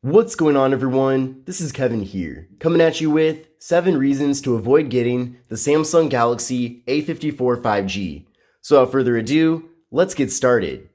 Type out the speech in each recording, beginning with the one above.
What's going on, everyone? This is Kevin here, coming at you with 7 reasons to avoid getting the Samsung Galaxy A54 5G. So without further ado, let's get started.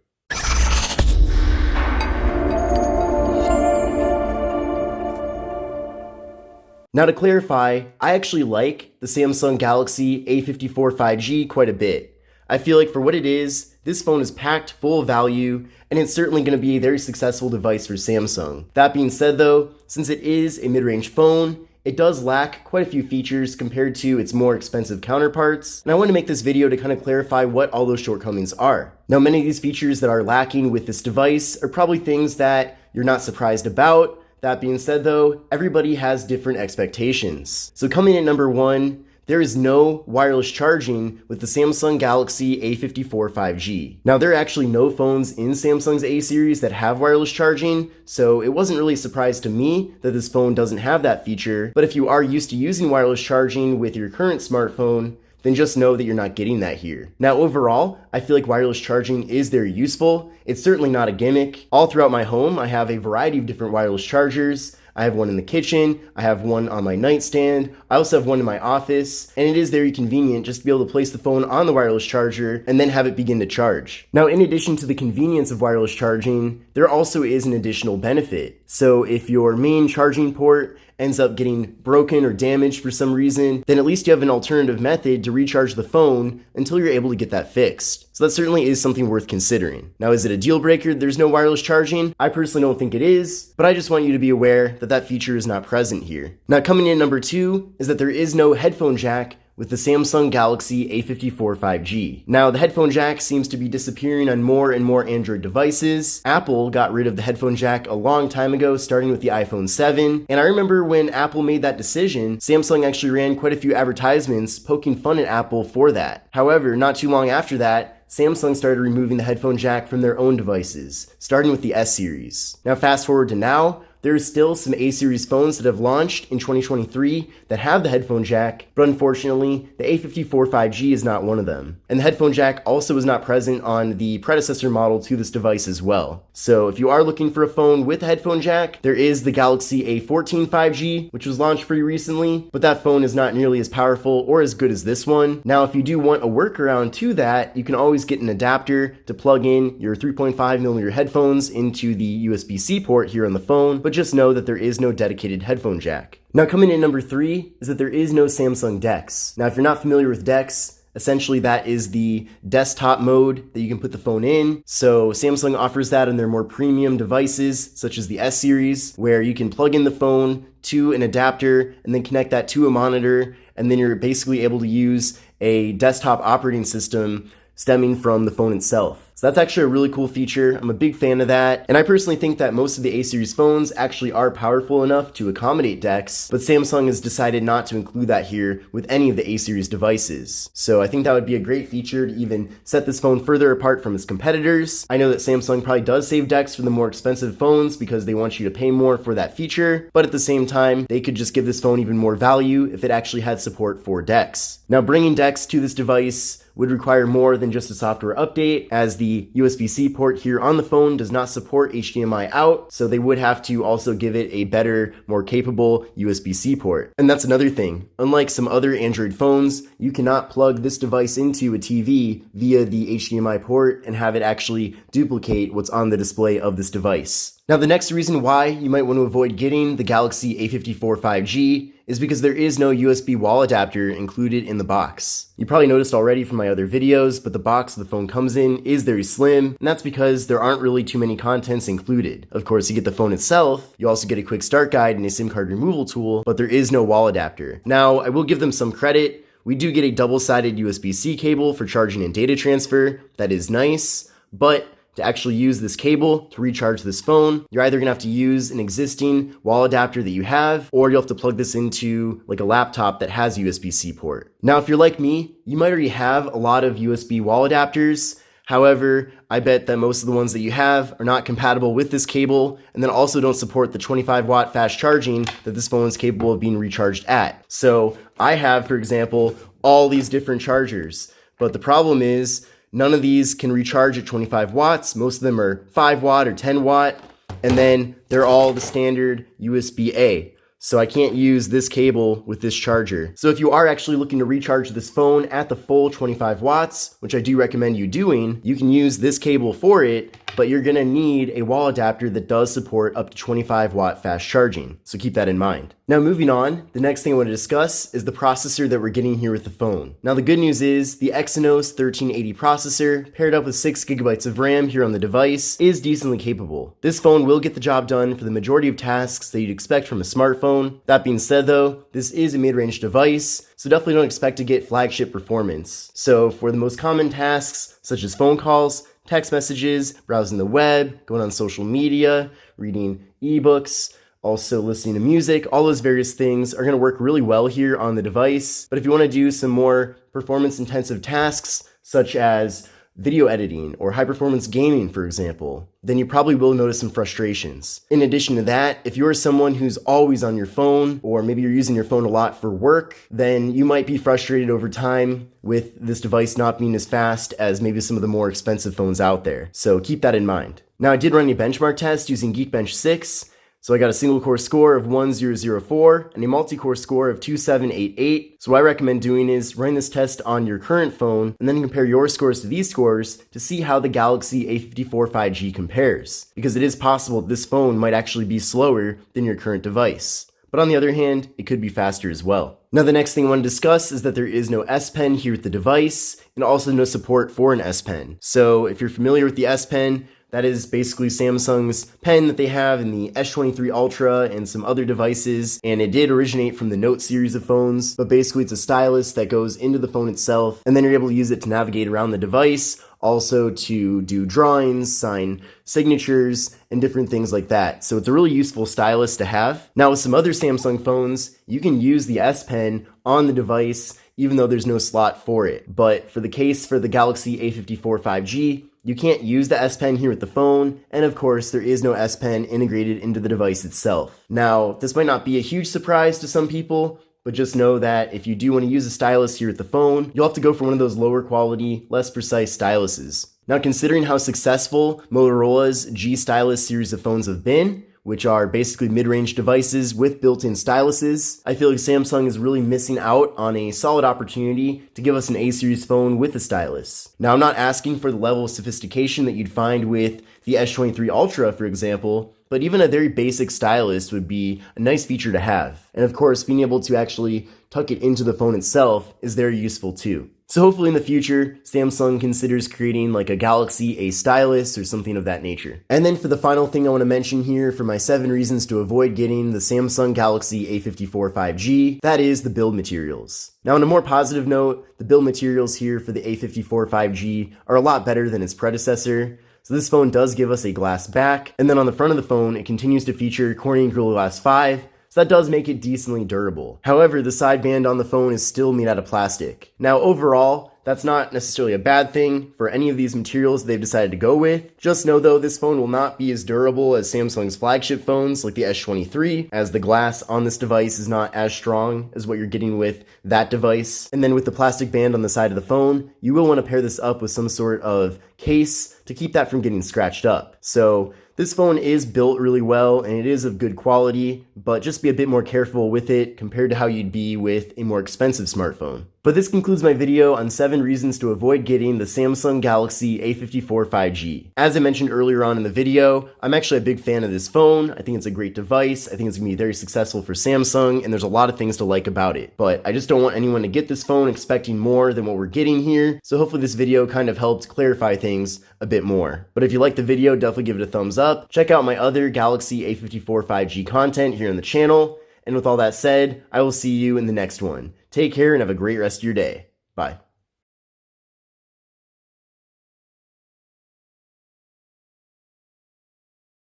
Now to clarify, I actually like the Samsung Galaxy A54 5G quite a bit. I feel like for what it is, this phone is packed full of value, and it's certainly going to be a very successful device for Samsung. That being said though, since it is a mid-range phone, it does lack quite a few features compared to its more expensive counterparts, and I want to make this video to kind of clarify what all those shortcomings are. Now, many of these features that are lacking with this device are probably things that you're not surprised about. That being said though, everybody has different expectations. So coming in number 1, there is no wireless charging with the Samsung Galaxy A54 5G. Now, there are actually no phones in Samsung's A series that have wireless charging, so it wasn't really a surprise to me that this phone doesn't have that feature. But if you are used to using wireless charging with your current smartphone, then just know that you're not getting that here. Now, overall, I feel like wireless charging is very useful. It's certainly not a gimmick. All throughout my home, I have a variety of different wireless chargers. I have one in the kitchen, I have one on my nightstand, I also have one in my office, and it is very convenient just to be able to place the phone on the wireless charger and then have it begin to charge. Now, in addition to the convenience of wireless charging, there also is an additional benefit. So if your main charging port ends up getting broken or damaged for some reason, then at least you have an alternative method to recharge the phone until you're able to get that fixed. So that certainly is something worth considering. Now, is it a deal breaker there's no wireless charging? I personally don't think it is, but I just want you to be aware that that feature is not present here. Now, coming in number 2 is that there is no headphone jack with the Samsung Galaxy A54 5G. Now, the headphone jack seems to be disappearing on more and more Android devices. Apple got rid of the headphone jack a long time ago, starting with the iPhone 7. And I remember when Apple made that decision, Samsung actually ran quite a few advertisements poking fun at Apple for that. However, not too long after that, Samsung started removing the headphone jack from their own devices, starting with the S series. Now, fast forward to now, there is still some A-series phones that have launched in 2023 that have the headphone jack, but unfortunately, the A54 5G is not one of them. And the headphone jack also is not present on the predecessor model to this device as well. So if you are looking for a phone with a headphone jack, there is the Galaxy A14 5G, which was launched pretty recently, but that phone is not nearly as powerful or as good as this one. Now, if you do want a workaround to that, you can always get an adapter to plug in your 3.5mm headphones into the USB-C port here on the phone, but just know that there is no dedicated headphone jack. Now, coming in number 3 is that there is no Samsung Dex. Now, if you're not familiar with Dex, essentially that is the desktop mode that you can put the phone in. So Samsung offers that in their more premium devices, such as the S series, where you can plug in the phone to an adapter and then connect that to a monitor, and then you're basically able to use a desktop operating system stemming from the phone itself. So that's actually a really cool feature. I'm a big fan of that. And I personally think that most of the A-series phones actually are powerful enough to accommodate Dex, but Samsung has decided not to include that here with any of the A-series devices. So I think that would be a great feature to even set this phone further apart from its competitors. I know that Samsung probably does save Dex for the more expensive phones because they want you to pay more for that feature, but at the same time, they could just give this phone even more value if it actually had support for Dex. Now, bringing Dex to this device would require more than just a software update, as the USB-C port here on the phone does not support HDMI out, so they would have to also give it a better, more capable USB-C port. And that's another thing. Unlike some other Android phones, you cannot plug this device into a TV via the HDMI port and have it actually duplicate what's on the display of this device. Now, the next reason why you might want to avoid getting the Galaxy A54 5G is because there is no USB wall adapter included in the box. You probably noticed already from my other videos, but the box the phone comes in is very slim, and that's because there aren't really too many contents included. Of course, you get the phone itself, you also get a quick start guide and a SIM card removal tool, but there is no wall adapter. Now, I will give them some credit. We do get a double-sided USB-C cable for charging and data transfer. That is nice, but to actually use this cable to recharge this phone, you're either gonna have to use an existing wall adapter that you have, or you'll have to plug this into like a laptop that has USB-C port. Now, if you're like me, you might already have a lot of USB wall adapters. However, I bet that most of the ones that you have are not compatible with this cable, and then also don't support the 25-watt fast charging that this phone is capable of being recharged at. So I have, for example, all these different chargers, but the problem is none of these can recharge at 25 watts. Most of them are 5 watt or 10 watt. and then they're all the standard USB-A. So I can't use this cable with this charger. So if you are actually looking to recharge this phone at the full 25 watts, which I do recommend you doing, you can use this cable for it, but you're gonna need a wall adapter that does support up to 25 watt fast charging. So keep that in mind. Now moving on, the next thing I want to discuss is the processor that we're getting here with the phone. Now the good news is the Exynos 1380 processor, paired up with 6 gigabytes of RAM here on the device, is decently capable. This phone will get the job done for the majority of tasks that you'd expect from a smartphone. That being said though, this is a mid-range device, so definitely don't expect to get flagship performance. So for the most common tasks, such as phone calls, text messages, browsing the web, going on social media, reading ebooks, also listening to music, all those various things are going to work really well here on the device. But if you want to do some more performance intensive tasks, such as video editing or high performance gaming, for example, then you probably will notice some frustrations. In addition to that, if you're someone who's always on your phone, or maybe you're using your phone a lot for work, then you might be frustrated over time with this device not being as fast as maybe some of the more expensive phones out there. So keep that in mind. Now I did run a benchmark test using Geekbench 6. So I got a single core score of 1004 and a multi-core score of 2788. So what I recommend doing is running this test on your current phone and then compare your scores to these scores to see how the Galaxy A54 5G compares. Because it is possible that this phone might actually be slower than your current device. But on the other hand, it could be faster as well. Now the next thing I want to discuss is that there is no S Pen here with the device and also no support for an S Pen. So if you're familiar with the S Pen, that is basically Samsung's pen that they have in the S23 Ultra and some other devices, and it did originate from the Note series of phones, but basically it's a stylus that goes into the phone itself, and then you're able to use it to navigate around the device, also to do drawings, sign signatures, and different things like that. So it's a really useful stylus to have. Now with some other Samsung phones, you can use the S Pen on the device even though there's no slot for it. But for the case for the Galaxy A54 5G, you can't use the S Pen here with the phone, and of course there is no S Pen integrated into the device itself. Now, this might not be a huge surprise to some people, but just know that if you do want to use a stylus here with the phone, you'll have to go for one of those lower quality, less precise styluses. Now, considering how successful Motorola's G Stylus series of phones have been, which are basically mid-range devices with built-in styluses, I feel like Samsung is really missing out on a solid opportunity to give us an A-series phone with a stylus. Now, I'm not asking for the level of sophistication that you'd find with the S23 Ultra, for example, but even a very basic stylus would be a nice feature to have. And of course, being able to actually tuck it into the phone itself is very useful too. So hopefully in the future, Samsung considers creating like a Galaxy A stylus or something of that nature. And then for the final thing I want to mention here for my 7 reasons to avoid getting the Samsung Galaxy A54 5G, that is the build materials. Now on a more positive note, the build materials here for the A54 5G are a lot better than its predecessor. So this phone does give us a glass back, and then on the front of the phone, it continues to feature Corning Gorilla Glass 5, so that does make it decently durable. However, the sideband on the phone is still made out of plastic. Now overall, that's not necessarily a bad thing for any of these materials they've decided to go with. Just know though, this phone will not be as durable as Samsung's flagship phones like the S23, as the glass on this device is not as strong as what you're getting with that device. And then with the plastic band on the side of the phone, you will want to pair this up with some sort of case to keep that from getting scratched up. So this phone is built really well and it is of good quality, but just be a bit more careful with it compared to how you'd be with a more expensive smartphone. But this concludes my video on 7 reasons to avoid getting the Samsung Galaxy A54 5G. As I mentioned earlier on in the video, I'm actually a big fan of this phone. I think it's a great device. I think it's going to be very successful for Samsung, and there's a lot of things to like about it. But I just don't want anyone to get this phone expecting more than what we're getting here, so hopefully this video kind of helped clarify things a bit more. But if you liked the video, definitely give it a thumbs up. Check out my other Galaxy A54 5G content here on the channel. And with all that said, I will see you in the next one. Take care and have a great rest of your day. Bye.